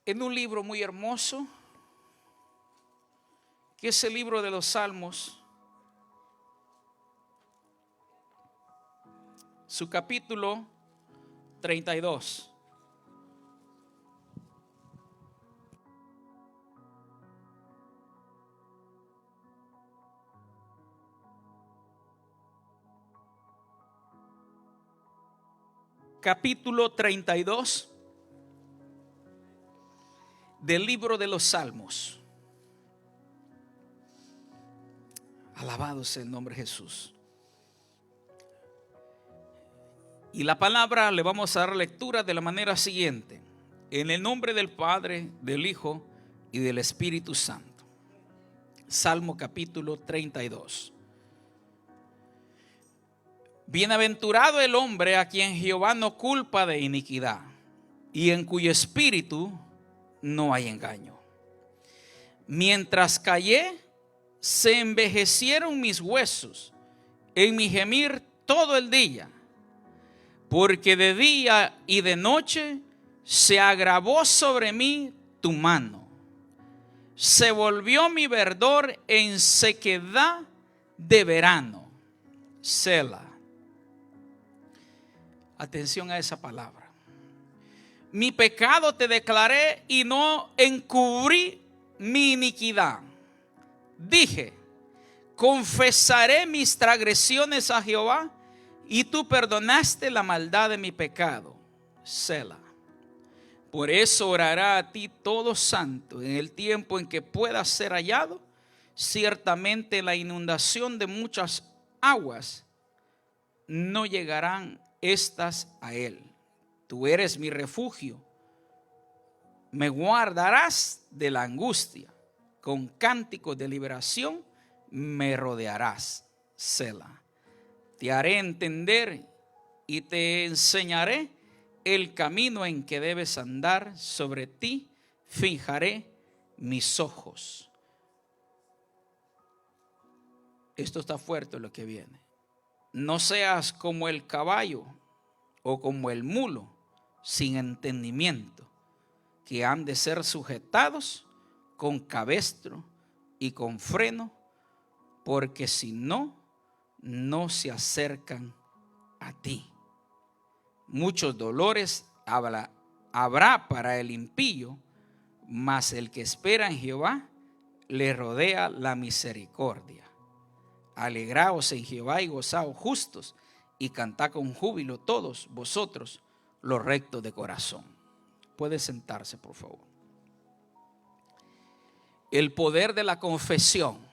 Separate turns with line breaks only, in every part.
en un libro muy hermoso, que es el libro de los Salmos, su capítulo 32. Capítulo 32 del libro de los Salmos. Alabado sea el nombre de Jesús. Y la palabra le vamos a dar lectura de la manera siguiente: en el nombre del Padre, del Hijo y del Espíritu Santo. Salmo capítulo 32. Bienaventurado el hombre a quien Jehová no culpa de iniquidad y en cuyo espíritu no hay engaño. Mientras callé, se envejecieron mis huesos en mi gemir todo el día, porque de día y de noche se agravó sobre mí tu mano. Se volvió mi verdor en sequedad de verano. Selah. Atención a esa palabra. Mi pecado te declaré y no encubrí mi iniquidad. Dije, confesaré mis transgresiones a Jehová, y tú perdonaste la maldad de mi pecado. Selah. Por eso orará a ti todo santo en el tiempo en que pueda ser hallado. Ciertamente la inundación de muchas aguas no llegarán estas a él. Tú eres mi refugio, me guardarás de la angustia, con cánticos de liberación me rodearás. Selah. Te haré entender y te enseñaré el camino en que debes andar. Sobre ti fijaré mis ojos. Esto está fuerte lo que viene. No seas como el caballo o como el mulo sin entendimiento, que han de ser sujetados con cabestro y con freno, porque si no, no se acercan a ti. Muchos dolores habrá para el impío, mas el que espera en Jehová le rodea la misericordia. Alegraos en Jehová y gozaos justos, y cantad con júbilo todos vosotros los rectos de corazón. Puede sentarse, por favor. El poder de la confesión.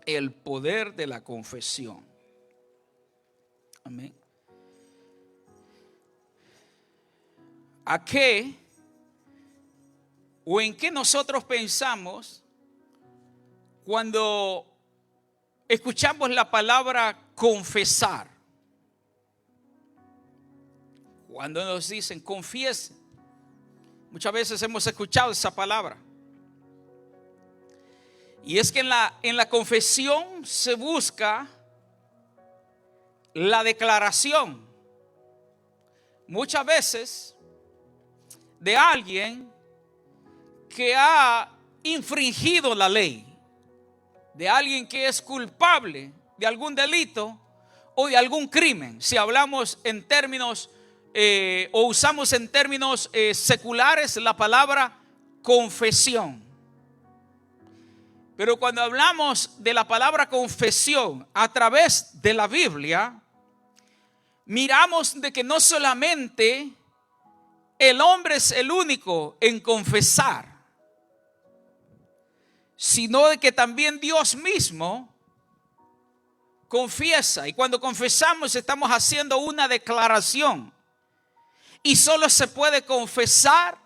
El poder de la confesión. Amén. ¿A qué o en qué nosotros pensamos cuando escuchamos la palabra confesar? Cuando nos dicen confiesen, muchas veces hemos escuchado esa palabra. Y es que en la confesión se busca la declaración, muchas veces, de alguien que ha infringido la ley, de alguien que es culpable de algún delito o de algún crimen. Si hablamos en términos o usamos en términos seculares la palabra confesión. Pero cuando hablamos de la palabra confesión a través de la Biblia, miramos de que no solamente el hombre es el único en confesar, sino de que también Dios mismo confiesa. Y cuando confesamos estamos haciendo una declaración. Y solo se puede confesar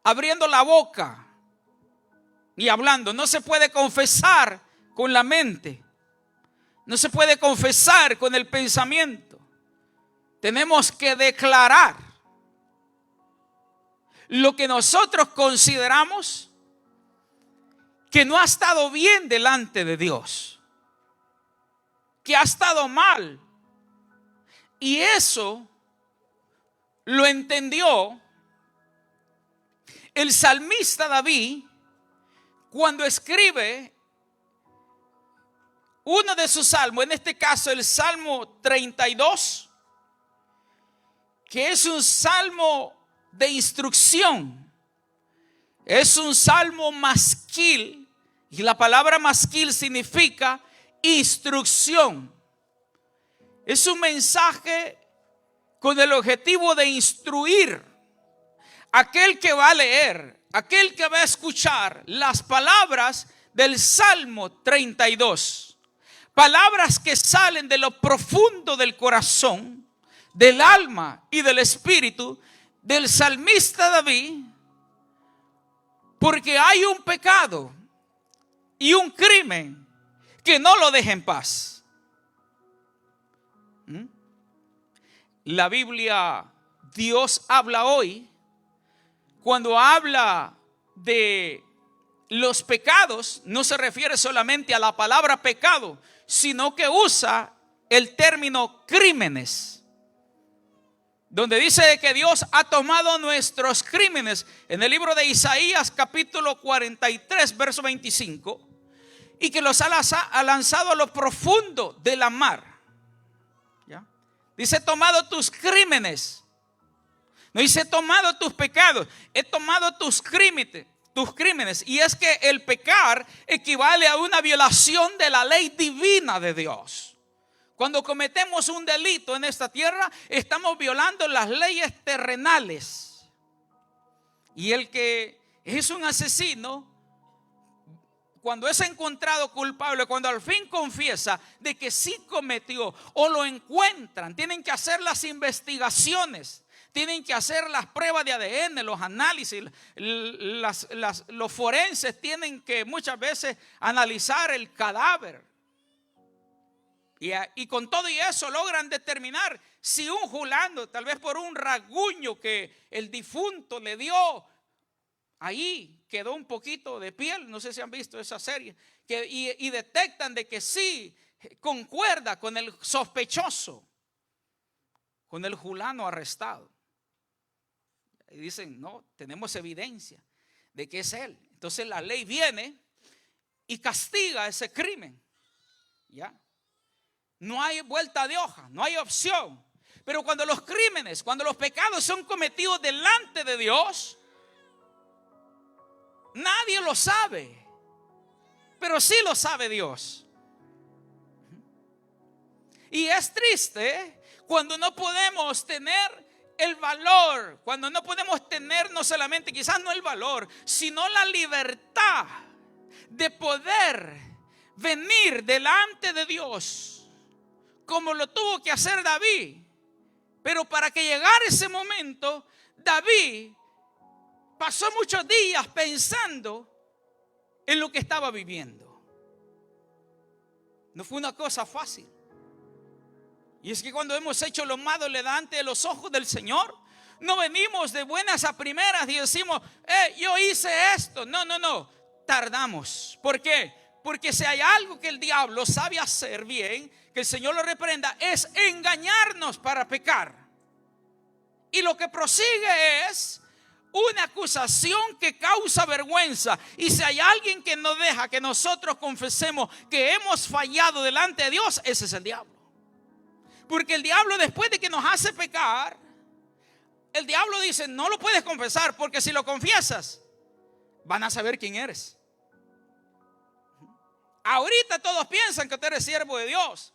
abriendo la boca y hablando. No se puede confesar con la mente. No se puede confesar con el pensamiento. Tenemos que declarar lo que nosotros consideramos que no ha estado bien delante de Dios, que ha estado mal. Y eso lo entendió el salmista David cuando escribe uno de sus salmos, en este caso el Salmo 32, que es un salmo de instrucción, es un salmo masquil, y la palabra masquil significa instrucción. Es un mensaje con el objetivo de instruir aquel que va a leer, aquel que va a escuchar las palabras del Salmo 32. Palabras que salen de lo profundo del corazón, del alma y del espíritu del salmista David, porque hay un pecado y un crimen que no lo deja en paz. La Biblia, Dios habla hoy, cuando habla de los pecados, no se refiere solamente a la palabra pecado, sino que usa el término crímenes, donde dice que Dios ha tomado nuestros crímenes en el libro de Isaías capítulo 43 verso 25, y que los ha lanzado a lo profundo de la mar. ¿Ya? Dice, he tomado tus crímenes. No dice, he tomado tus pecados, he tomado tus crímenes. Y es que el pecar equivale a una violación de la ley divina de Dios. Cuando cometemos un delito en esta tierra, estamos violando las leyes terrenales. Y el que es un asesino, cuando es encontrado culpable, cuando al fin confiesa de que sí cometió o lo encuentran, tienen que hacer las investigaciones. Tienen que hacer las pruebas de ADN, los análisis, los forenses tienen que muchas veces analizar el cadáver. Y con todo y eso logran determinar si un fulano, tal vez por un rasguño que el difunto le dio, ahí quedó un poquito de piel. No sé si han visto esa serie. Y detectan de que sí concuerda con el sospechoso, con el fulano arrestado. Y dicen, no, tenemos evidencia de que es él. Entonces la ley viene y castiga ese crimen. ¿Ya? No hay vuelta de hoja, no hay opción. Pero cuando los crímenes, cuando los pecados son cometidos delante de Dios, nadie lo sabe, pero sí lo sabe Dios. Y es triste cuando no podemos tener el valor, cuando no podemos tener no solamente quizás no el valor, sino la libertad de poder venir delante de Dios como lo tuvo que hacer David. Pero para que llegara ese momento, David pasó muchos días pensando en lo que estaba viviendo. No fue una cosa fácil. Y es que cuando hemos hecho lo malo delante de los ojos del Señor, no venimos de buenas a primeras y decimos, yo hice esto. No, tardamos. ¿Por qué? Porque si hay algo que el diablo sabe hacer bien, que el Señor lo reprenda, es engañarnos para pecar. Y lo que prosigue es una acusación que causa vergüenza. Y si hay alguien que no deja que nosotros confesemos que hemos fallado delante de Dios, ese es el diablo. Porque el diablo, después de que nos hace pecar, el diablo dice, no lo puedes confesar, porque si lo confiesas, van a saber quién eres. Ahorita todos piensan que tú eres siervo de Dios,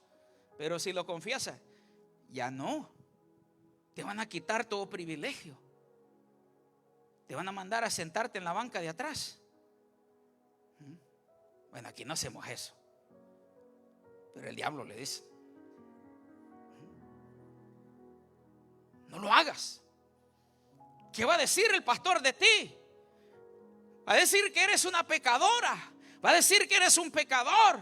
pero si lo confiesas, ya no. Te van a quitar todo privilegio. Te van a mandar a sentarte en la banca de atrás. Bueno, aquí no hacemos eso, pero el diablo le dice, no lo hagas. ¿Qué va a decir el pastor de ti? Va a decir que eres una pecadora. Va a decir que eres un pecador.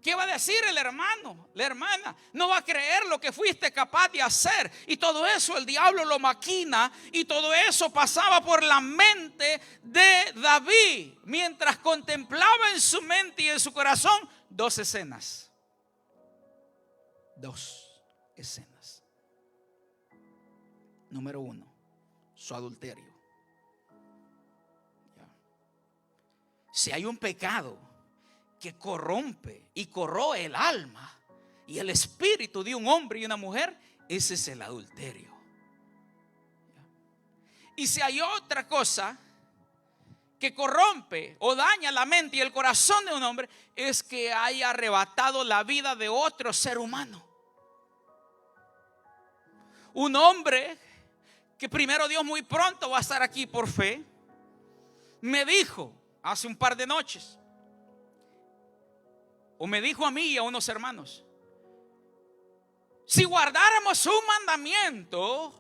¿Qué va a decir el hermano, la hermana? No va a creer lo que fuiste capaz de hacer. Y todo eso el diablo lo maquina. Y todo eso pasaba por la mente de David, mientras contemplaba en su mente y en su corazón dos escenas. Número 1, su adulterio. Si hay un pecado que corrompe y corroe el alma y el espíritu de un hombre y una mujer, ese es el adulterio. Y si hay otra cosa que corrompe o daña la mente y el corazón de un hombre, es que haya arrebatado la vida de otro ser humano. Un hombre que primero Dios muy pronto va a estar aquí por fe, me dijo hace un par de noches, o me dijo a mí y a unos hermanos, si guardáramos un mandamiento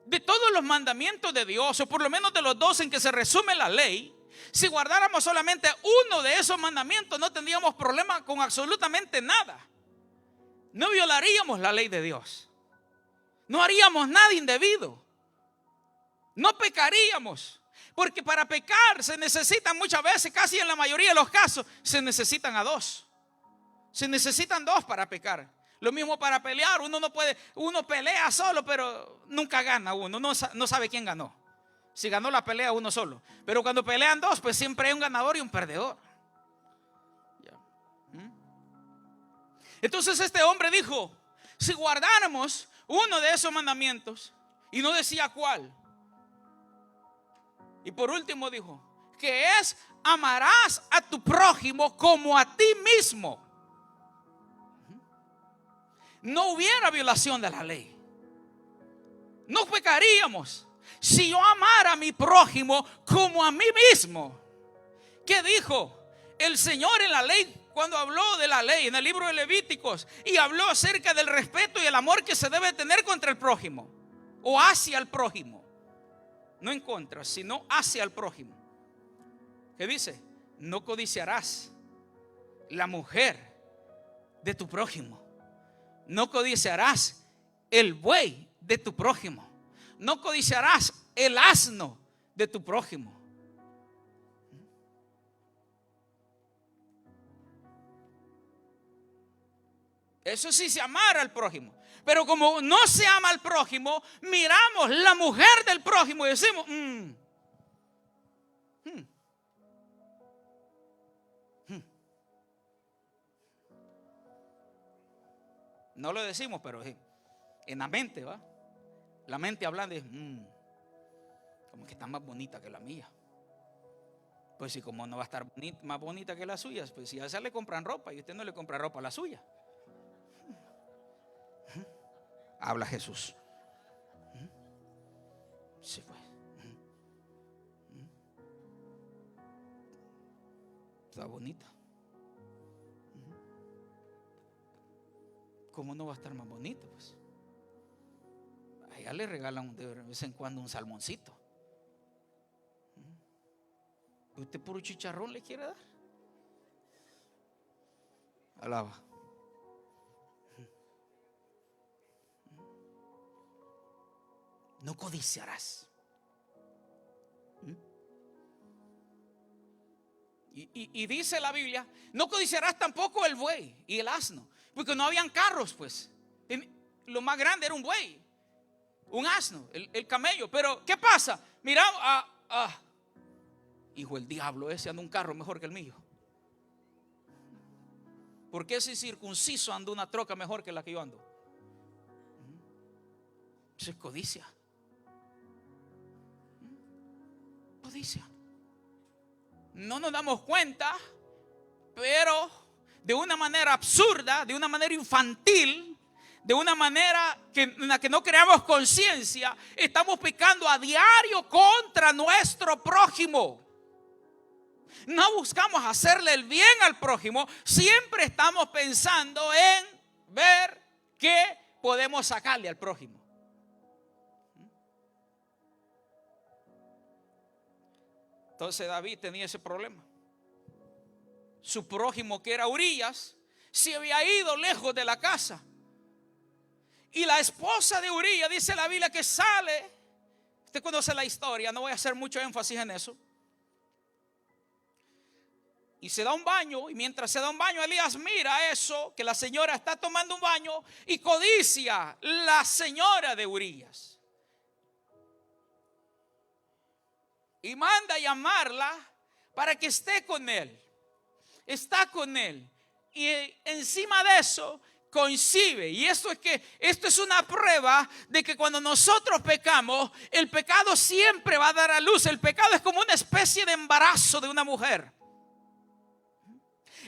de todos los mandamientos de Dios, o por lo menos de los 2 en que se resume la ley, si guardáramos solamente uno de esos mandamientos, no tendríamos problema con absolutamente nada. No violaríamos la ley de Dios, no haríamos nada indebido, no pecaríamos. Porque para pecar se necesitan muchas veces, casi en la mayoría de los casos, se necesitan a 2. Se necesitan 2 para pecar. Lo mismo para pelear. Uno no puede, uno pelea solo, pero nunca gana uno. No sabe quién ganó. Si ganó la pelea uno solo. Pero cuando pelean 2, pues siempre hay un ganador y un perdedor. Entonces este hombre dijo, si guardáramos uno de esos mandamientos, y no decía cuál. Y por último dijo, que es amarás a tu prójimo como a ti mismo. No hubiera violación de la ley. No pecaríamos si yo amara a mi prójimo como a mí mismo. ¿Qué dijo el Señor en la ley? Cuando habló de la ley en el libro de Levíticos y habló acerca del respeto y el amor que se debe tener contra el prójimo o hacia el prójimo. No en contra, sino hacia el prójimo. ¿Qué dice? No codiciarás la mujer de tu prójimo. No codiciarás el buey de tu prójimo. No codiciarás el asno de tu prójimo. Eso sí se amara al prójimo. Pero como no se ama al prójimo, miramos la mujer del prójimo y decimos, no lo decimos, pero en la mente, ¿va? La mente hablando es, como que está más bonita que la mía. Pues si como no va a estar más bonita que la suya, pues si a esa le compran ropa y usted no le compra ropa a la suya. Habla Jesús. Sí, pues. Está bonita. ¿Cómo no va a estar más bonita? Pues a ella le regalan de vez en cuando un salmoncito. ¿Usted puro chicharrón le quiere dar? Alaba. No codiciarás. Y dice la Biblia, no codiciarás tampoco el buey y el asno, porque no habían carros, pues. Lo más grande era un buey, un asno, el camello. Pero ¿qué pasa? Mira, hijo el diablo, ese anda un carro mejor que el mío. ¿Por qué ese circunciso anda una troca mejor que la que yo ando? Eso es codicia. Codicia. No nos damos cuenta, pero de una manera absurda, de una manera infantil, de una manera en la que no creamos conciencia, estamos pecando a diario contra nuestro prójimo. No buscamos hacerle el bien al prójimo, siempre estamos pensando en ver qué podemos sacarle al prójimo. Entonces David tenía ese problema. Su prójimo, que era Urías, se había ido lejos de la casa. Y la esposa de Urías, dice la Biblia, que sale. Usted conoce la historia, no voy a hacer mucho énfasis en eso. Y se da un baño, y mientras se da un baño, Elías mira eso, que la señora está tomando un baño, y codicia la señora de Urías. y manda a llamarla para que esté con él. Está con él. Y encima de eso concibe. Y esto es una prueba de que cuando nosotros pecamos, el pecado siempre va a dar a luz. El pecado es como una especie de embarazo de una mujer.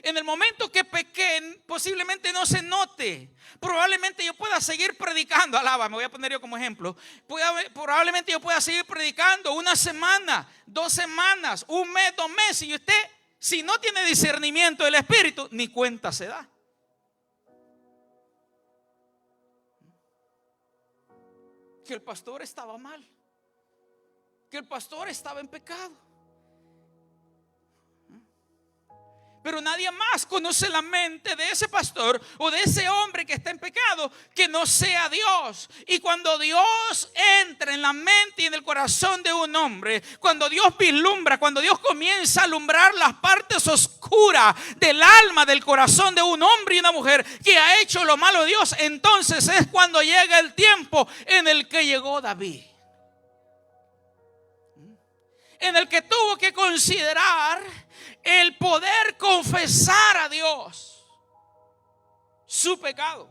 En el momento que pequé, posiblemente no se note. Probablemente yo pueda seguir predicando. Alaba, me voy a poner yo como ejemplo. Probablemente yo pueda seguir predicando una semana, 2 semanas, 1 mes, 2 meses. Y usted, si no tiene discernimiento del Espíritu, ni cuenta se da. Que el pastor estaba mal. Que el pastor estaba en pecado. Pero nadie más conoce la mente de ese pastor o de ese hombre que está en pecado que no sea Dios. Y cuando Dios entra en la mente y en el corazón de un hombre, cuando Dios vislumbra, cuando Dios comienza a alumbrar las partes oscuras del alma, del corazón de un hombre y una mujer que ha hecho lo malo de Dios, entonces es cuando llega el tiempo en el que llegó David, en el que tuvo que considerar el poder confesar a Dios su pecado.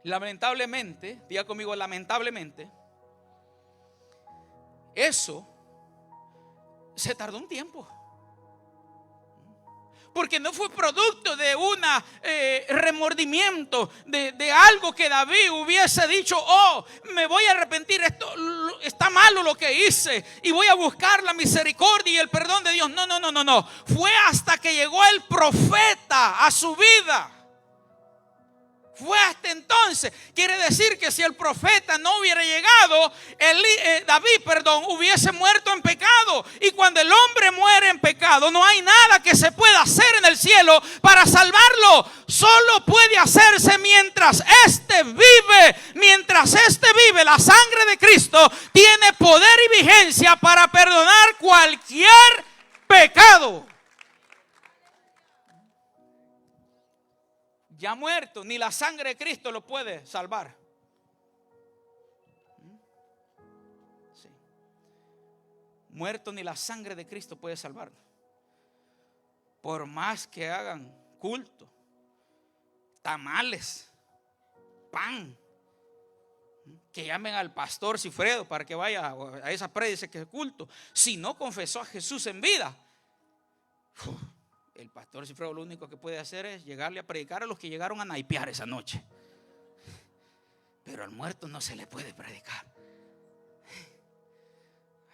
Lamentablemente, diga conmigo, lamentablemente, eso se tardó un tiempo. Porque no fue producto de un remordimiento, de algo que David hubiese dicho: oh, me voy a arrepentir, esto está malo lo que hice y voy a buscar la misericordia y el perdón de Dios. No. Fue hasta que llegó el profeta a su vida. Fue hasta entonces. Quiere decir que si el profeta no hubiera llegado, David hubiese muerto en pecado. Y cuando el hombre muere en pecado, no hay nada que se pueda hacer en el cielo para salvarlo. Solo puede hacerse mientras éste vive. Mientras éste vive, la sangre de Cristo tiene poder y vigencia para perdonar cualquier pecado. Ya muerto, ni la sangre de Cristo lo puede salvar. Sí. Muerto, ni la sangre de Cristo puede salvarlo. Por más que hagan culto, tamales, pan, que llamen al pastor Cifredo para que vaya a esa prédica que es culto, si no confesó a Jesús en vida, el pastor Cifredo lo único que puede hacer es llegarle a predicar a los que llegaron a naipear esa noche. Pero al muerto no se le puede predicar.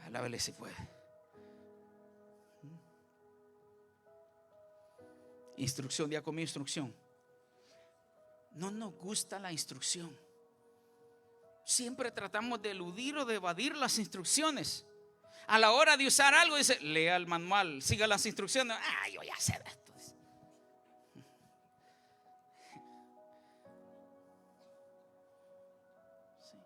Alábele si puede. Instrucción, diga conmigo, instrucción. No nos gusta la instrucción. Siempre tratamos de eludir o de evadir las instrucciones. A la hora de usar algo dice: lea el manual, siga las instrucciones. Yo ya sé de esto. Sí.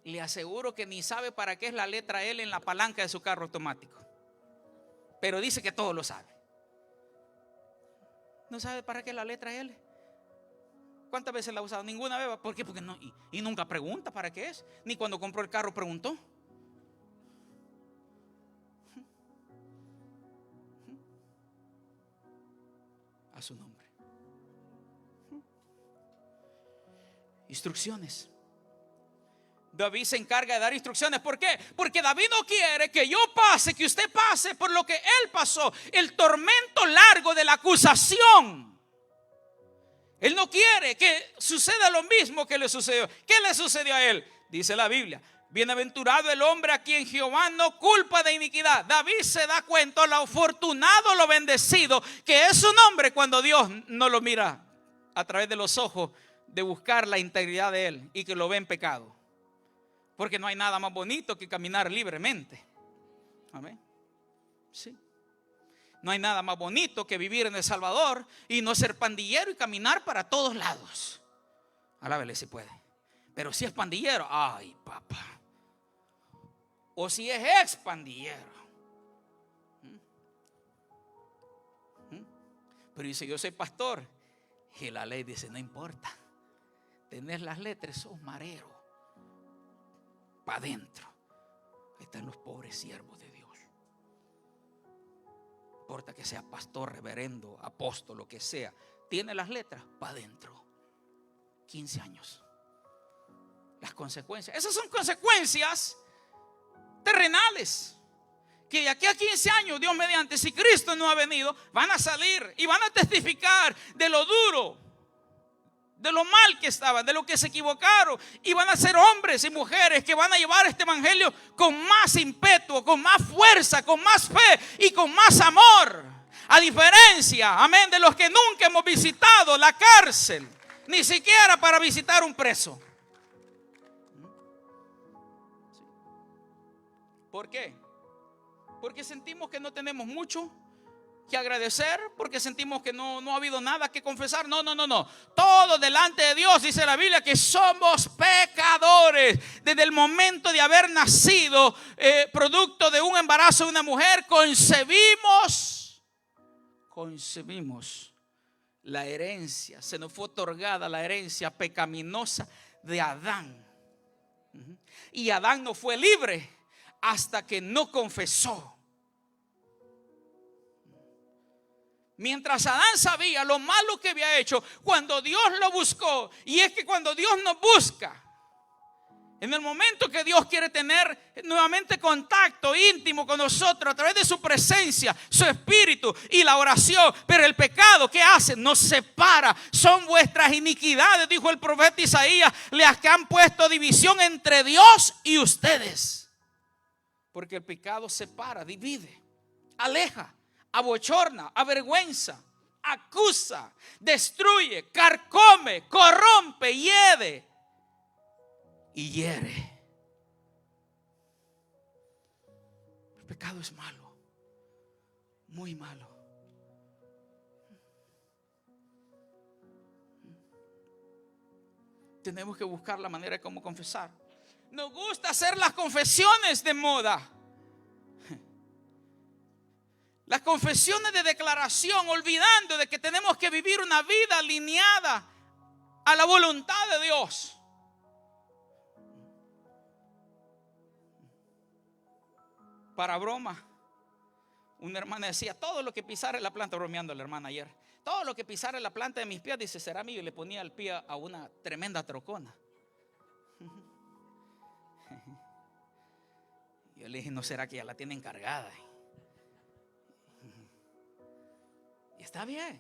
Le aseguro que ni sabe para qué es la letra L en la palanca de su carro automático, pero dice que todo lo sabe. ¿No sabe para qué es la letra L? ¿Cuántas veces la ha usado? Ninguna vez. ¿Por qué? Porque no, y nunca pregunta para qué es. Ni cuando compró el carro preguntó. A su nombre. Instrucciones. David se encarga de dar instrucciones. ¿Por qué? Porque David no quiere que yo pase, que usted pase por lo que él pasó. El tormento largo de la acusación. Él no quiere que suceda lo mismo que le sucedió. ¿Qué le sucedió a él? Dice la Biblia: bienaventurado el hombre a quien Jehová no culpa de iniquidad. David se da cuenta lo afortunado, lo bendecido que es un hombre cuando Dios no lo mira a través de los ojos de buscar la integridad de él y que lo ve en pecado. Porque no hay nada más bonito que caminar libremente. Amén. Sí. No hay nada más bonito que vivir en El Salvador y no ser pandillero y caminar para todos lados. Alábele si puede. Pero si es pandillero, ay papá. O si es ex pandillero. Pero dice: yo soy pastor. Y la ley dice: no importa. Tenés las letras, sos marero. para adentro. Ahí están los pobres siervos de Dios. No importa que sea pastor, reverendo, apóstol, lo que sea, tiene las letras para adentro. 15 años. Las consecuencias, esas son consecuencias terrenales, que de aquí a 15 años, Dios mediante, si Cristo no ha venido, van a salir y van a testificar de lo duro, de lo mal que estaban, de lo que se equivocaron, y van a ser hombres y mujeres que van a llevar este evangelio con más ímpetu, con más fuerza, con más fe y con más amor. A diferencia, amén, de los que nunca hemos visitado la cárcel, ni siquiera para visitar un preso. ¿Por qué? Porque sentimos que no tenemos mucho que agradecer, porque sentimos que no ha habido nada que confesar. No. Todo delante de Dios, dice la Biblia, que somos pecadores. Desde el momento de haber nacido, producto de un embarazo de una mujer, concebimos la herencia. Se nos fue otorgada la herencia pecaminosa de Adán. Y Adán no fue libre hasta que no confesó. Mientras Adán sabía lo malo que había hecho, cuando Dios lo buscó, y es que cuando Dios nos busca, en el momento que Dios quiere tener nuevamente contacto íntimo con nosotros a través de su presencia, su espíritu y la oración, pero el pecado, ¿qué hace? Nos separa. Son vuestras iniquidades, dijo el profeta Isaías, las que han puesto división entre Dios y ustedes. Porque el pecado separa, divide, aleja, abochorna, avergüenza, acusa, destruye, carcome, corrompe, hiede y hiere. El pecado es malo, muy malo. Tenemos que buscar la manera de cómo confesar. Nos gusta hacer las confesiones de moda, las confesiones de declaración, olvidando de que tenemos que vivir una vida alineada a la voluntad de Dios. Para broma, una hermana decía: todo lo que pisara en la planta, bromeando a la hermana ayer, todo lo que pisara en la planta de mis pies, dice, será mío. Y le ponía el pie a una tremenda trocona. Yo le dije: ¿no será que ya la tiene encargada? Y está bien.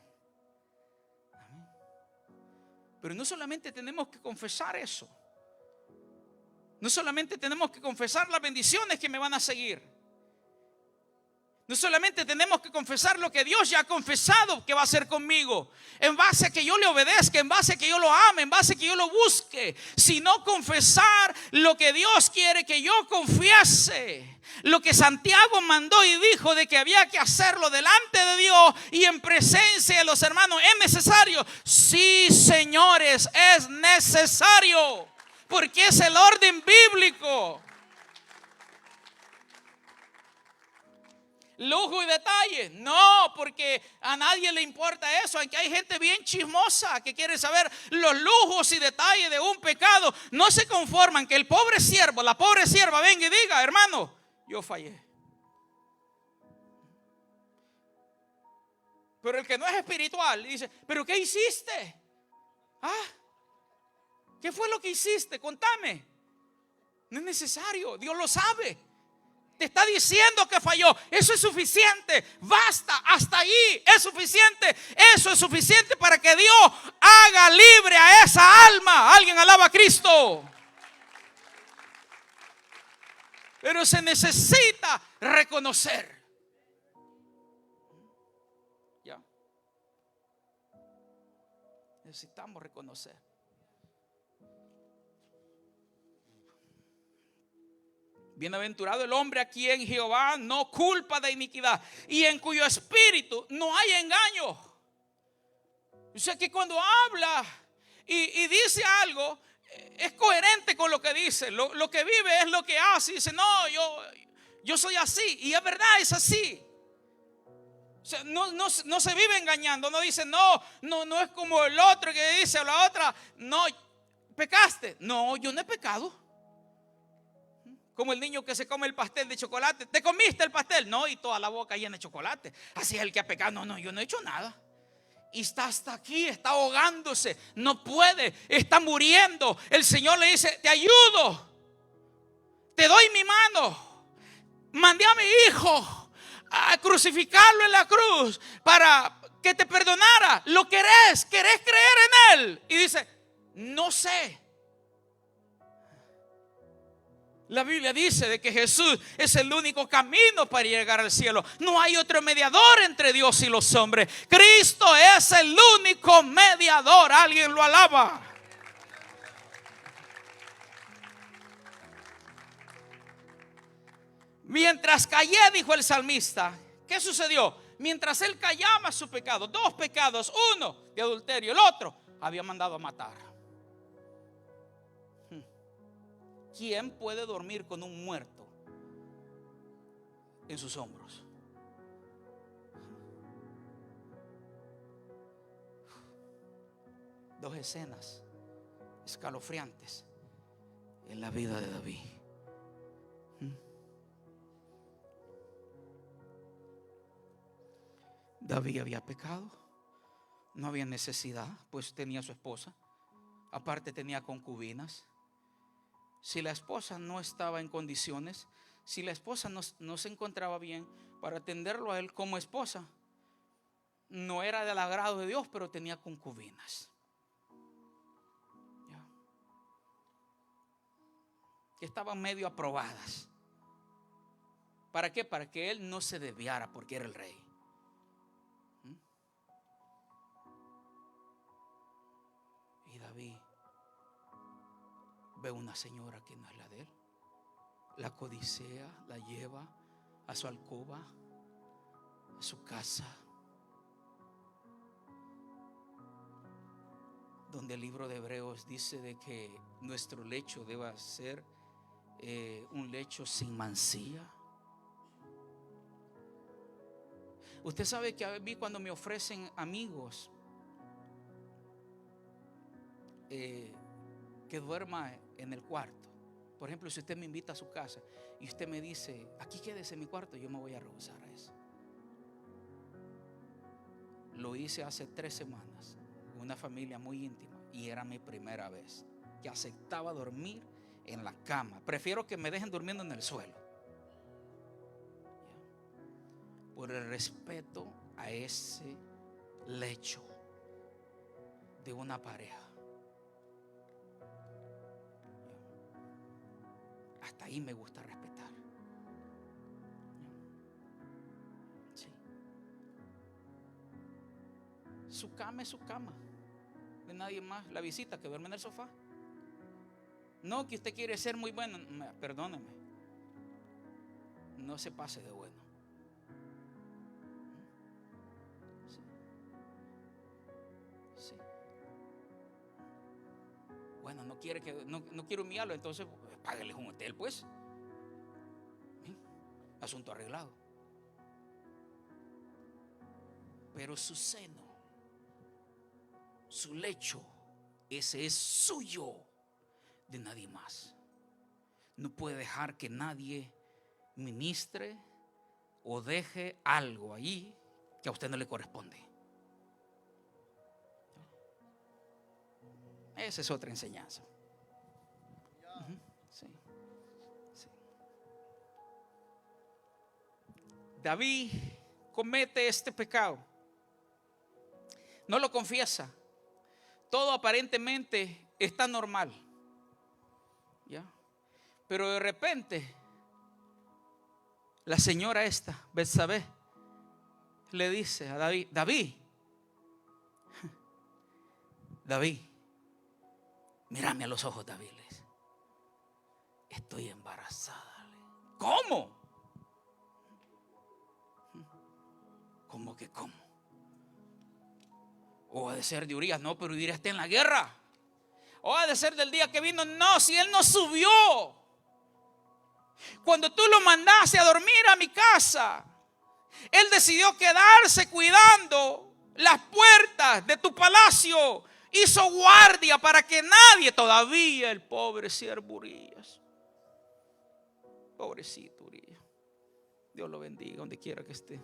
Pero no solamente tenemos que confesar eso, no solamente tenemos que confesar las bendiciones que me van a seguir, no solamente tenemos que confesar lo que Dios ya ha confesado que va a hacer conmigo, en base a que yo le obedezca, en base a que yo lo ame, en base a que yo lo busque, sino confesar lo que Dios quiere que yo confiese. Lo que Santiago mandó y dijo de que había que hacerlo delante de Dios y en presencia de los hermanos. ¿Es necesario? Sí, señores, es necesario, porque es el orden bíblico. Lujo y detalle, no, porque a nadie le importa eso. Aunque hay gente bien chismosa que quiere saber los lujos y detalles de un pecado, no se conforman que el pobre siervo, la pobre sierva venga y diga: hermano, yo fallé. Pero el que no es espiritual dice: ¿pero qué hiciste? ¿Qué fue lo que hiciste? Contame. No es necesario, Dios lo sabe. Te está diciendo que falló. Eso es suficiente. Basta, hasta ahí es suficiente. Eso es suficiente para que Dios haga libre a esa alma. Alguien alaba a Cristo. Pero se necesita reconocer. ¿Ya? Necesitamos reconocer. Bienaventurado el hombre a quien Jehová no culpa de iniquidad y en cuyo espíritu no hay engaño. O sea que cuando habla y dice algo, es coherente con lo que dice. Lo que vive es lo que hace. Y dice: no, yo soy así. Y es verdad, es así. O sea, no se vive engañando. No dice: no es como el otro que dice, o la otra: no, pecaste. No, yo no he pecado. Como el niño que se come el pastel de chocolate. ¿Te comiste el pastel? No, y toda la boca llena de chocolate. Así es el que ha pecado. No, yo no he hecho nada. Y está hasta aquí, está ahogándose. No puede, está muriendo. El Señor le dice: te ayudo, te doy mi mano. Mandé a mi hijo a crucificarlo en la cruz para que te perdonara. ¿Lo querés creer en él? Y dice: no sé. La Biblia dice de que Jesús es el único camino para llegar al cielo. No hay otro mediador entre Dios y los hombres. Cristo es el único mediador. Alguien lo alaba. Mientras callé, dijo el salmista, ¿qué sucedió? Mientras él callaba su pecado, 2 pecados, uno de adulterio, el otro había mandado a matar. ¿Quién puede dormir con un muerto en sus hombros? Dos escenas escalofriantes en la vida de David. David había pecado, no había necesidad, pues tenía a su esposa, aparte tenía concubinas. Si la esposa no estaba en condiciones, si la esposa no se encontraba bien para atenderlo a él como esposa, no era del agrado de Dios, pero tenía concubinas. ¿Ya? Que estaban medio aprobadas. ¿Para qué? Para que él no se desviara porque era el rey. Y David ve una señora que no es la de él, la codicea, la lleva a su alcoba, a su casa, donde el libro de Hebreos dice de que nuestro lecho deba ser un lecho sin mancilla. Usted sabe que a mí, cuando me ofrecen amigos que duerma en el cuarto, por ejemplo, si usted me invita a su casa y usted me dice: aquí quédese en mi cuarto, yo me voy a rehusar a eso. Lo hice hace 3 semanas, una familia muy íntima, y era mi primera vez que aceptaba dormir en la cama. Prefiero que me dejen durmiendo en el suelo, por el respeto a ese lecho de una pareja. Hasta ahí me gusta respetar. Sí. Su cama es su cama, de nadie más. La visita que duerme en el sofá. No que usted quiere ser muy bueno. Perdóneme, no se pase de bueno. Sí. Sí. Bueno, no quiere que no quiero humillarlo, entonces págueles un hotel, pues. Asunto arreglado. Pero su seno, su lecho, ese es suyo, de nadie más. No puede dejar que nadie ministre o deje algo ahí que a usted no le corresponde. Esa es otra enseñanza. Sí, sí. David comete este pecado, no lo confiesa, todo aparentemente está normal, ¿ya? Pero de repente la señora esta, Betsabé, le dice a David: David, mírame a los ojos, David. Estoy embarazada. ¿Cómo? ¿Cómo que cómo? O ha de ser de Urías. No, pero Urías está en la guerra. O ha de ser del día que vino. No, si él no subió. Cuando tú lo mandaste a dormir a mi casa, él decidió quedarse cuidando las puertas de tu palacio. Hizo guardia para que nadie, todavía el pobre siervo Urías, Pobrecito Urias. Dios lo bendiga donde quiera que esté.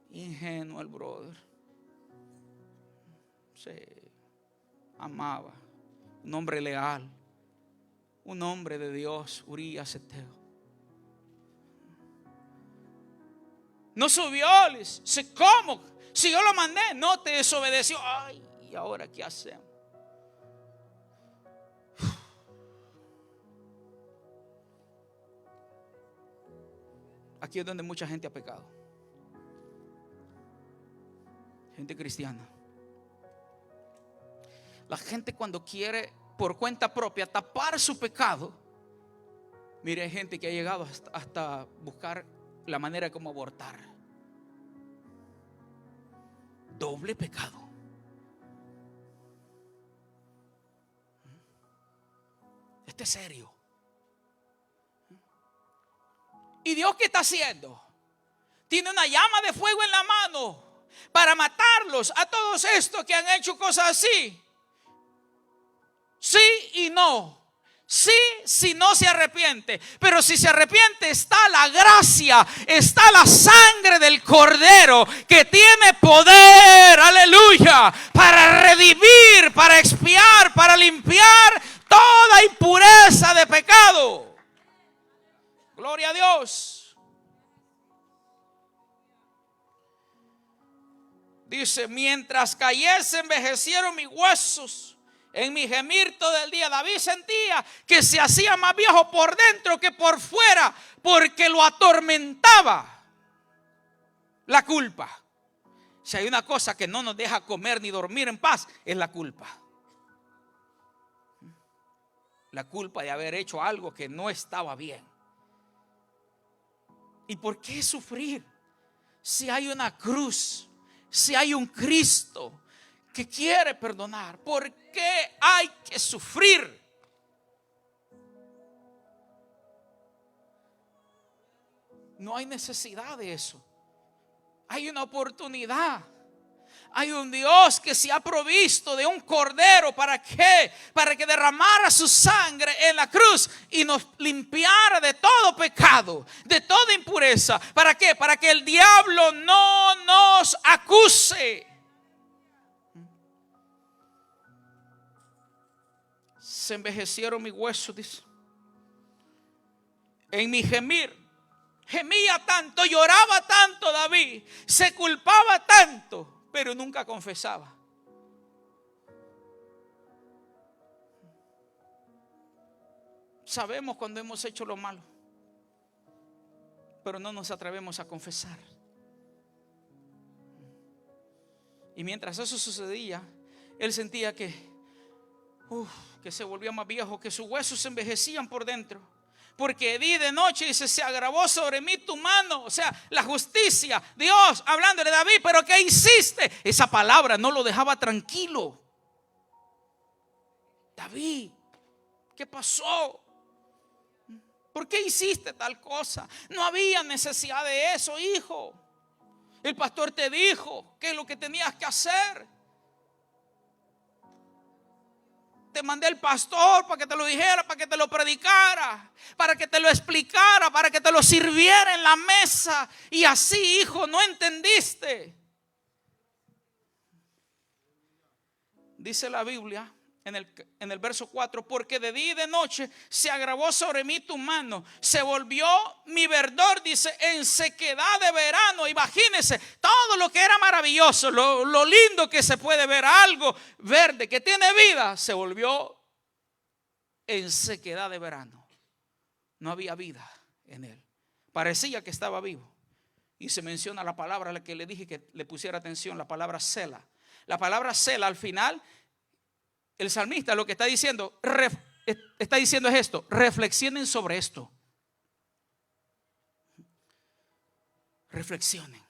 Ingenuo el brother. Se amaba. Un hombre leal. Un hombre de Dios, Urias Eteo. No subió. ¿Cómo? Si yo lo mandé, no te desobedeció. Ay, ¿y ahora qué hacemos? Aquí es donde mucha gente ha pecado. Gente cristiana. La gente cuando quiere por cuenta propia tapar su pecado. Mire, hay gente que ha llegado hasta buscar la manera de cómo abortar. Doble pecado. Esto es serio. ¿Y Dios qué está haciendo? Tiene una llama de fuego en la mano para matarlos a todos estos que han hecho cosas así. Sí y no. Sí, si no se arrepiente. Pero si se arrepiente, está la gracia, está la sangre del Cordero que tiene poder, aleluya, para redimir, para expiar, para limpiar toda impureza de pecado. Gloria a Dios. Dice, mientras cayese envejecieron mis huesos. En mi gemir todo el día. David sentía que se hacía más viejo por dentro que por fuera, porque lo atormentaba la culpa. Si hay una cosa que no nos deja comer ni dormir en paz, es la culpa. La culpa de haber hecho algo que no estaba bien. ¿Y por qué sufrir? Si hay una cruz, si hay un Cristo que quiere perdonar, ¿por qué hay que sufrir? No hay necesidad de eso. Hay una oportunidad. Hay un Dios que se ha provisto de un cordero. ¿Para qué? Para que derramara su sangre en la cruz y nos limpiara de todo pecado, de toda impureza. ¿Para qué? Para que el diablo no nos acuse. Se envejecieron mis huesos, dice. En mi gemir, gemía tanto, lloraba tanto David, se culpaba tanto, pero nunca confesaba. Sabemos cuando hemos hecho lo malo, pero no nos atrevemos a confesar. Y mientras eso sucedía, él sentía que se volvía más viejo, que sus huesos se envejecían por dentro. Porque di de noche, dice, se agravó sobre mí tu mano. O sea, la justicia, Dios hablándole a David, pero ¿qué hiciste? Esa palabra no lo dejaba tranquilo. David, ¿qué pasó? ¿Por qué hiciste tal cosa? No había necesidad de eso, hijo. El pastor te dijo qué es lo que tenías que hacer. Te mandé el pastor para que te lo dijera, para que te lo predicara, para que te lo explicara, para que te lo sirviera en la mesa. Y así, hijo, no entendiste. Dice la Biblia en el verso 4: porque de día y de noche se agravó sobre mí tu mano, se volvió mi verdor, dice, en sequedad de verano. Imagínense todo lo que era maravilloso, lo lindo que se puede ver, algo verde que tiene vida, se volvió en sequedad de verano. No había vida en él, parecía que estaba vivo. Y se menciona la palabra a la que le dije que le pusiera atención, la palabra Sela. La palabra Sela al final, el salmista lo que está diciendo es esto: reflexionen sobre esto. Reflexionen.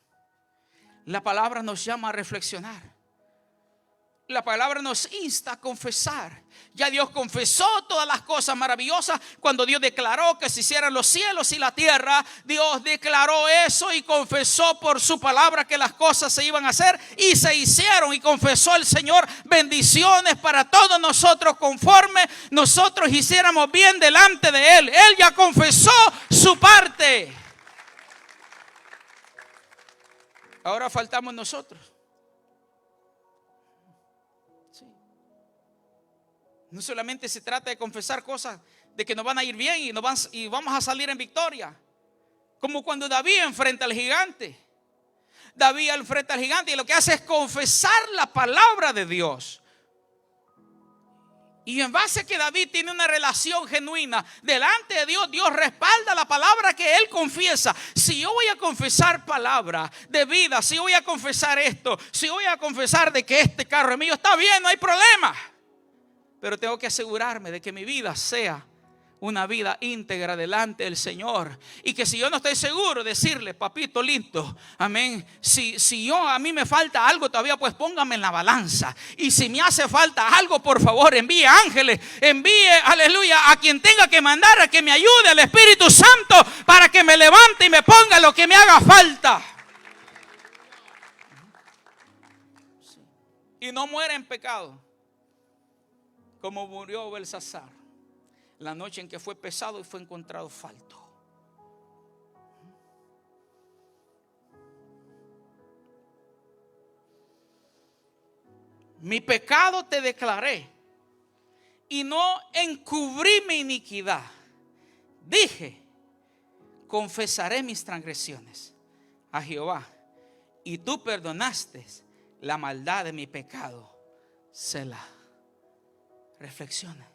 La palabra nos llama a reflexionar. la palabra nos insta a confesar. Ya Dios confesó todas las cosas maravillosas. Cuando Dios declaró que se hicieran los cielos y la tierra, Dios declaró eso y confesó por su palabra que las cosas se iban a hacer y se hicieron. Y confesó el Señor bendiciones para todos nosotros conforme nosotros hiciéramos bien delante de Él. Él ya confesó su parte. Ahora faltamos nosotros. No solamente se trata de confesar cosas de que nos van a ir bien y vamos a salir en victoria. Como cuando David enfrenta al gigante. David enfrenta al gigante y lo que hace es confesar la palabra de Dios. Y en base a que David tiene una relación genuina delante de Dios, Dios respalda la palabra que él confiesa. Si yo voy a confesar palabra de vida, si yo voy a confesar esto, si yo voy a confesar de que este carro es mío, está bien, no hay problema. Pero tengo que asegurarme de que mi vida sea una vida íntegra delante del Señor. Y que si yo no estoy seguro, decirle: papito lindo, amén. Si a mí me falta algo todavía, pues póngame en la balanza. Y si me hace falta algo, por favor, envíe ángeles, envíe, aleluya, a quien tenga que mandar, a que me ayude, al Espíritu Santo, para que me levante y me ponga lo que me haga falta. Y no muera en pecado, como murió Belsasar la noche en que fue pesado y fue encontrado falto. Mi pecado te declaré y no encubrí mi iniquidad. Dije: confesaré mis transgresiones a Jehová, y tú perdonaste la maldad de mi pecado. Selah. Reflexiona.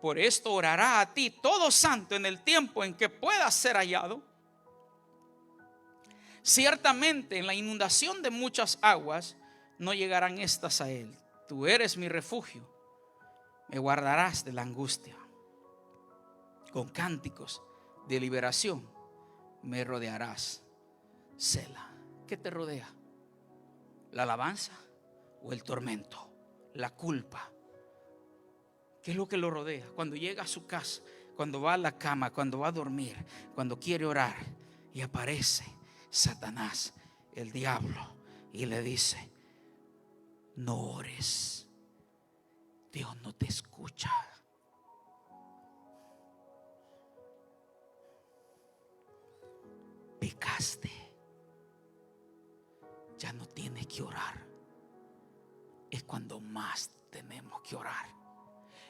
Por esto orará a ti todo santo en el tiempo en que puedas ser hallado. Ciertamente en la inundación de muchas aguas no llegarán estas a él. Tú eres mi refugio, me guardarás de la angustia. Con cánticos de liberación me rodearás. Selah. ¿Qué te rodea? ¿La alabanza o el tormento? La culpa. ¿Qué es lo que lo rodea? Cuando llega a su casa, cuando va a la cama, cuando va a dormir, cuando quiere orar, y aparece Satanás, el diablo, y le dice: no ores, Dios no te escucha. Pecaste, ya no tienes que orar. Es cuando más tenemos que orar.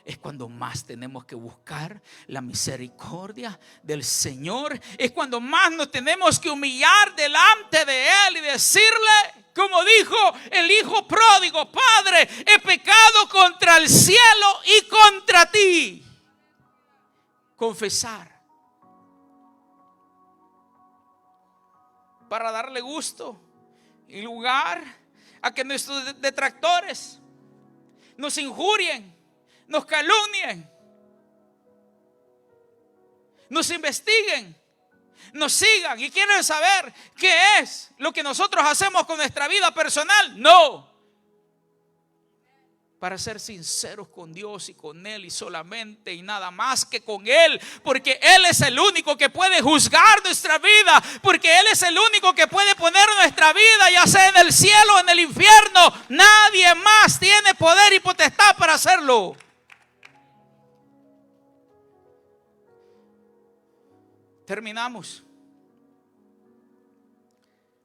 Es cuando más tenemos que buscar la misericordia del Señor. Es cuando más nos tenemos que humillar delante de Él y decirle, como dijo el hijo pródigo: Padre, he pecado contra el cielo y contra ti. Confesar. Para darle gusto y lugar a que nuestros detractores nos injurien, nos calumnien, nos investiguen, nos sigan y quieren saber qué es lo que nosotros hacemos con nuestra vida personal. No. Para ser sinceros con Dios y con Él, y solamente y nada más que con Él, porque Él es el único que puede juzgar nuestra vida, porque Él es el único que puede poner nuestra vida, ya sea en el cielo o en el infierno. Nadie más tiene poder y potestad para hacerlo. Terminamos.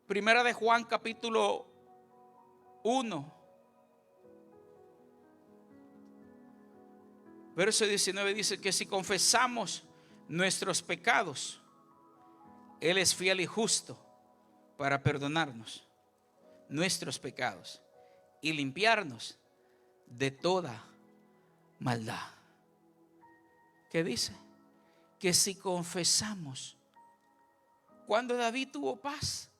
Primera de Juan, capítulo 1, verso 19, dice que si confesamos nuestros pecados, Él es fiel y justo para perdonarnos nuestros pecados y limpiarnos de toda maldad. ¿Qué dice? Que si confesamos. Cuando David tuvo paz,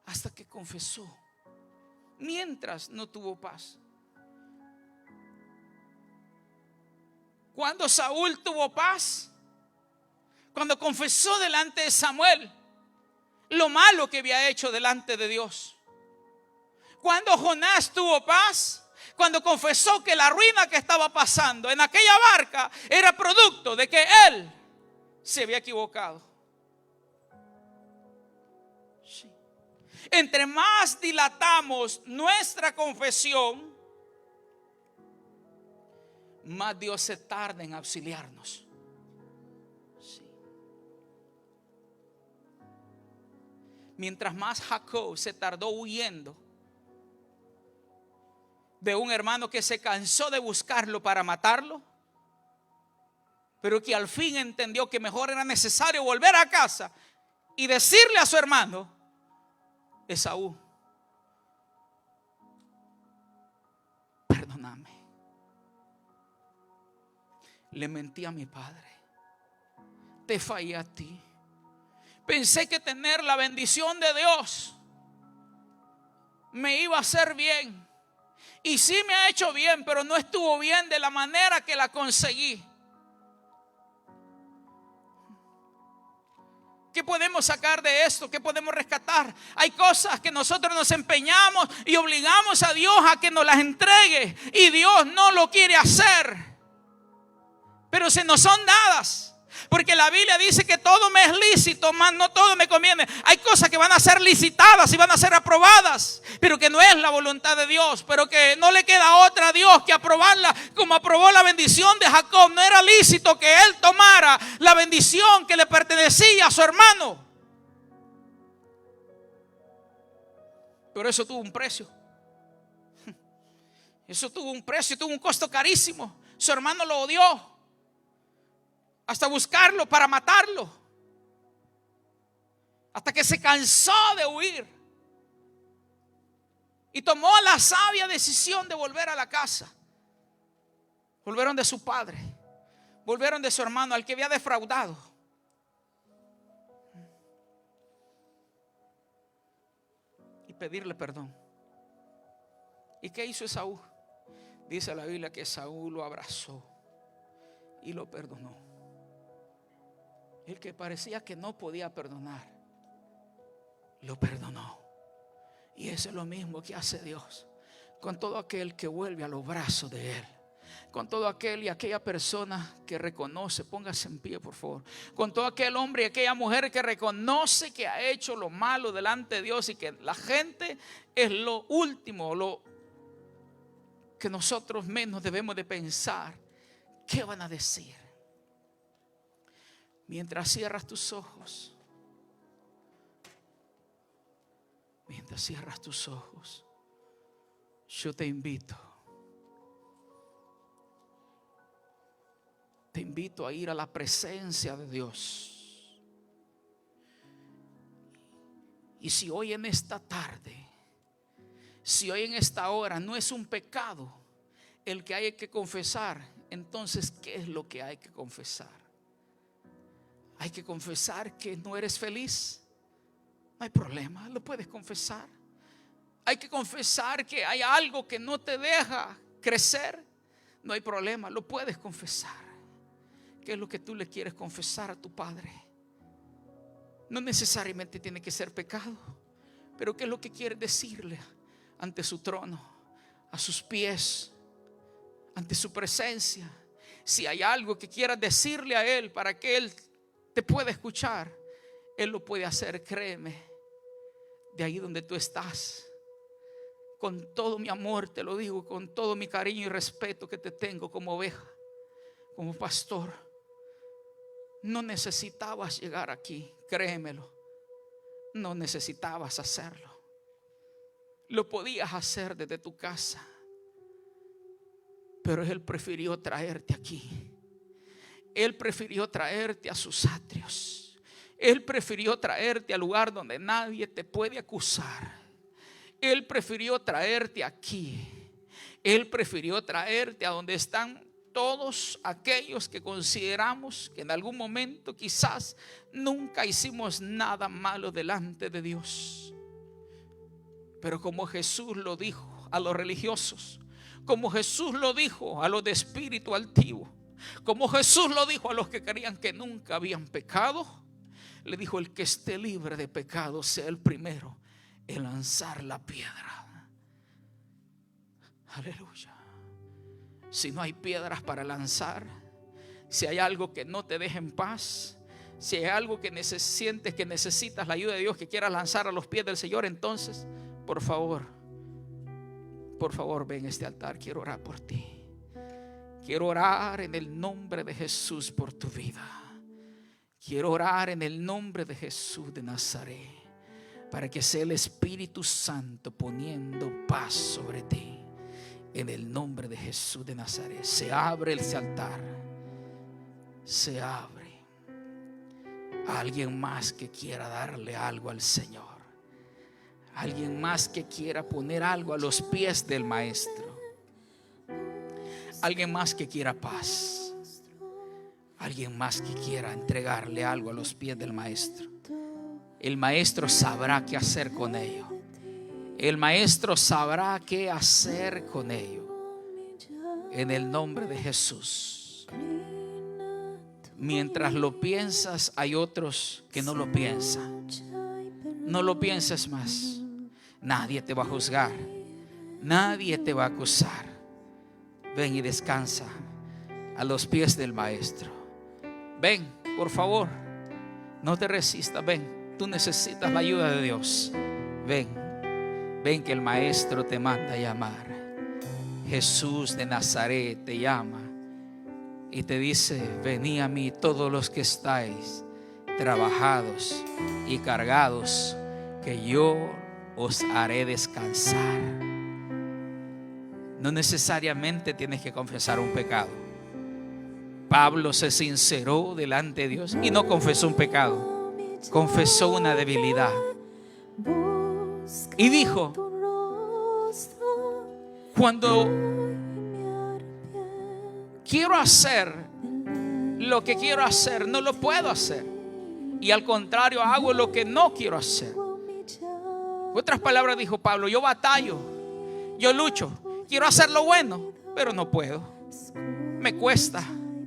hasta que confesó. Mientras no tuvo paz. Cuando Saúl tuvo paz, cuando confesó delante de Samuel lo malo que había hecho delante de Dios. Cuando Jonás tuvo paz, cuando confesó que la ruina que estaba pasando en aquella barca era producto de que él se había equivocado. Sí. Entre más dilatamos nuestra confesión, más Dios se tarda en auxiliarnos. Sí. Mientras más Jacob se tardó huyendo de un hermano que se cansó de buscarlo para matarlo, pero que al fin entendió que mejor era necesario volver a casa y decirle a su hermano, Esaú, perdóname, le mentí a mi padre, te fallé a ti, pensé que tener la bendición de Dios me iba a hacer bien. Y sí me ha hecho bien, pero no estuvo bien de la manera que la conseguí. ¿Qué podemos sacar de esto? ¿Qué podemos rescatar? Hay cosas que nosotros nos empeñamos y obligamos a Dios a que nos las entregue. Y Dios no lo quiere hacer. Pero se nos son dadas. Porque la Biblia dice que todo me es lícito, mas no todo me conviene. Hay cosas que van a ser licitadas y van a ser aprobadas, pero que no es la voluntad de Dios, pero que no le queda otra a Dios que aprobarla, como aprobó la bendición de Jacob. No era lícito que él tomara la bendición que le pertenecía a su hermano, pero eso tuvo un precio. Eso tuvo un precio, tuvo un costo carísimo. Su hermano lo odió hasta buscarlo para matarlo, hasta que se cansó de huir y tomó la sabia decisión de volver a la casa. Volvieron de su padre, volvieron de su hermano al que había defraudado. Y pedirle perdón. ¿Y qué hizo Esaú? Dice la Biblia que Esaú lo abrazó y lo perdonó. El que parecía que no podía perdonar, lo perdonó. Y eso es lo mismo que hace Dios con todo aquel que vuelve a los brazos de Él. Con todo aquel y aquella persona que reconoce, póngase en pie por favor. Con todo aquel hombre y aquella mujer que reconoce que ha hecho lo malo delante de Dios y que la gente es lo último, lo que nosotros menos debemos de pensar. ¿Qué van a decir? Mientras cierras tus ojos, yo te invito a ir a la presencia de Dios. Y si hoy en esta tarde, si hoy en esta hora no es un pecado el que hay que confesar, entonces ¿qué es lo que hay que confesar? Hay que confesar que no eres feliz. No hay problema, lo puedes confesar. Hay que confesar que hay algo que no te deja crecer. No hay problema, lo puedes confesar. ¿Qué es lo que tú le quieres confesar a tu Padre? No necesariamente tiene que ser pecado, pero ¿qué es lo que quieres decirle ante su trono, a sus pies, ante su presencia? Si hay algo que quieras decirle a Él para que Él te puede escuchar, Él lo puede hacer, créeme. De ahí donde tú estás, con todo mi amor te lo digo, con todo mi cariño y respeto que te tengo como oveja, como pastor, no necesitabas llegar aquí, créemelo. No necesitabas hacerlo. Lo podías hacer desde tu casa, pero Él prefirió traerte aquí. Él prefirió traerte a sus atrios. Él prefirió traerte al lugar donde nadie te puede acusar. Él prefirió traerte aquí. Él prefirió traerte a donde están todos aquellos que consideramos que en algún momento quizás nunca hicimos nada malo delante de Dios. Pero como Jesús lo dijo a los religiosos, como Jesús lo dijo a los de espíritu altivo, como Jesús lo dijo a los que creían que nunca habían pecado, le dijo: el que esté libre de pecado sea el primero en lanzar la piedra. Aleluya. Si no hay piedras para lanzar, si hay algo que no te deja en paz, si hay algo que sientes que necesitas la ayuda de Dios, que quieras lanzar a los pies del Señor, entonces, por favor, ven a este altar. Quiero orar por ti. Quiero orar en el nombre de Jesús por tu vida. Quiero orar en el nombre de Jesús de Nazaret, para que sea el Espíritu Santo poniendo paz sobre ti. En el nombre de Jesús de Nazaret. Se abre ese altar. Se abre. Alguien más que quiera darle algo al Señor. Alguien más que quiera poner algo a los pies del Maestro. Alguien más que quiera paz. Alguien más que quiera entregarle algo a los pies del Maestro. El Maestro sabrá qué hacer con ello. El Maestro sabrá qué hacer con ello. En el nombre de Jesús. Mientras lo piensas, hay otros que no lo piensan. No lo pienses más. Nadie te va a juzgar. Nadie te va a acusar. Ven y descansa a los pies del Maestro. Ven, por favor. No te resistas. Ven, tú necesitas la ayuda de Dios. Ven que el Maestro te manda a llamar. Jesús de Nazaret te llama y te dice: venid a mí todos los que estáis trabajados y cargados, que yo os haré descansar. No necesariamente tienes que confesar un pecado. Pablo se sinceró delante de Dios y no confesó un pecado, confesó una debilidad y dijo: cuando quiero hacer lo que quiero hacer, no lo puedo hacer, y al contrario hago lo que no quiero hacer. Otras palabras, dijo Pablo: yo batallo, yo lucho, quiero hacer lo bueno, pero no puedo, me cuesta,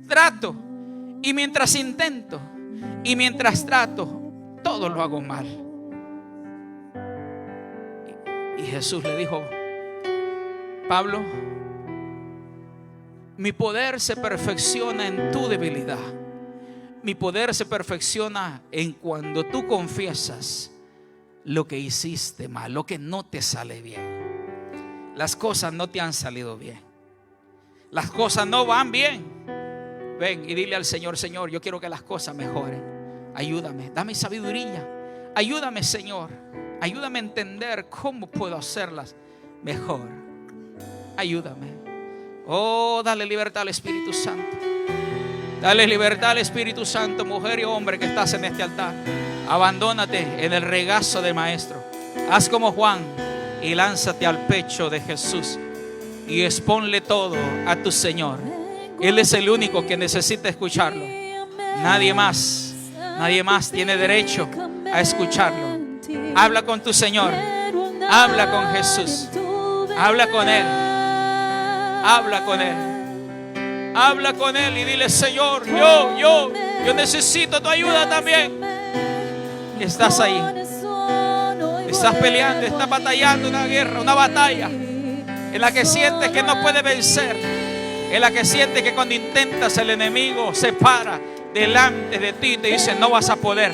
trato, y mientras intento y mientras trato, todo lo hago mal. Y Jesús le dijo: Pablo, mi poder se perfecciona en tu debilidad. Mi poder se perfecciona en cuando tú confiesas lo que hiciste mal, lo que no te sale bien. Las cosas no te han salido bien. Las cosas no van bien. Ven y dile al Señor: Señor, yo quiero que las cosas mejoren. Ayúdame, dame sabiduría. Ayúdame, Señor. Ayúdame a entender cómo puedo hacerlas mejor. Ayúdame. Oh, dale libertad al Espíritu Santo. Dale libertad al Espíritu Santo, mujer y hombre que estás en este altar. Abandónate en el regazo del Maestro. Haz como Juan y lánzate al pecho de Jesús y exponle todo a tu Señor. Él es el único que necesita escucharlo. Nadie más tiene derecho a escucharlo. Habla con tu Señor. Habla con Jesús. Habla con Él. Habla con Él. Habla con Él y dile: Señor, yo necesito tu ayuda también. Estás ahí. Estás peleando, estás batallando una guerra, una batalla en la que sientes que no puedes vencer, en la que sientes que cuando intentas el enemigo se para delante de ti y te dice: no vas a poder.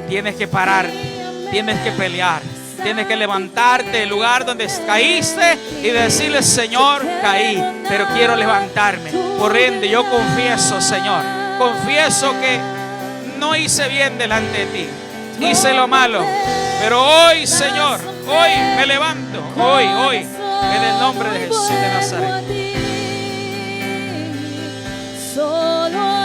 Tienes que pararte, tienes que pelear, tienes que levantarte del lugar donde caíste y decirle: Señor, caí, pero quiero levantarme. Por ende, yo confieso, Señor, confieso que no hice bien delante de ti, hice lo malo, pero hoy, Señor, hoy me levanto, hoy, en el nombre de Jesús de Nazaret.
Solo